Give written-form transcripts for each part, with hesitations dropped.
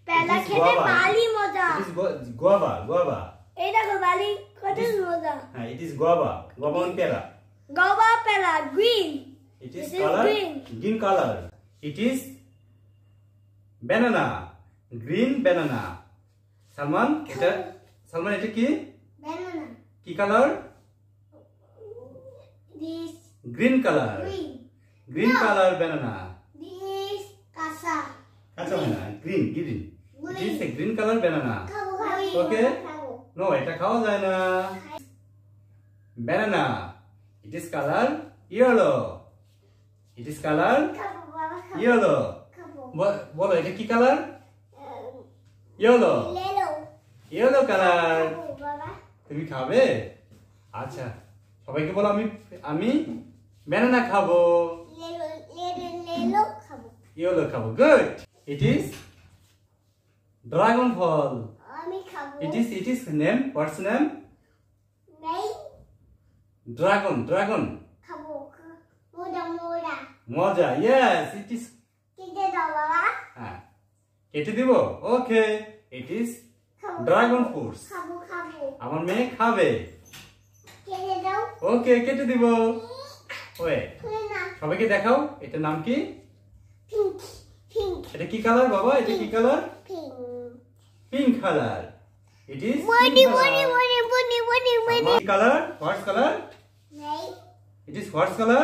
पहला खेते बाली मजा It is guava. এই দেখো বালি কত মজা It is guava on pera. guava pela green. It is color green color. It is banana, green banana. Salman এটা কি? Banana. কি color? This Green color. Green color banana. this kasa. Kacha banana. Green. It is a green color banana. Okay. No, এটা খাওয়া যায় না. Banana. It is color yellow. It is color yellow. বলো এটা কি কালার? Yellow color. তুমি খাবে? আচ্ছা সবাইকে বলো আমি banana খাবো. Yellow খাবো. Good. It is dragon fal. It is name. What's name? Dragon. Moja. Yes, it is. কেটে দিব? Okay. It is dragon fruits. আমার মেয়ে খাবে। Okay, কেটে দিব। ওয়ে সবাইকে দেখাও এটার নাম কি? এটা কি কালার বাবা? এটা কি colour? Pink color. It is What color? What color? It is what color?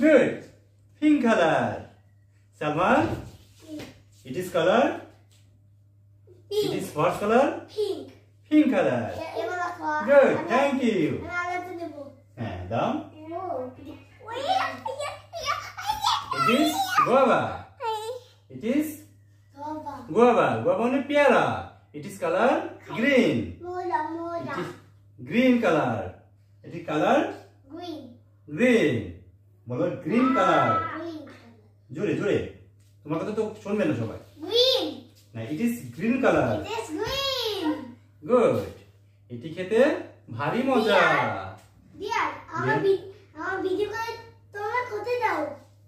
Good. Pink color. Salman? It is color? It is what color? Pink color. Good. Thank you. Down. It is guava. It is guava on a peara. It is color green. It is green color. It is color green. বলো green color. জোরে তোমার কথা তো শুনবে না সবাই. Green. না, it is green color. It is green. Good. এটি খেতে ভারী মজা. Dear, আমার ভিডিও করে তোমরা কোথায় দাও?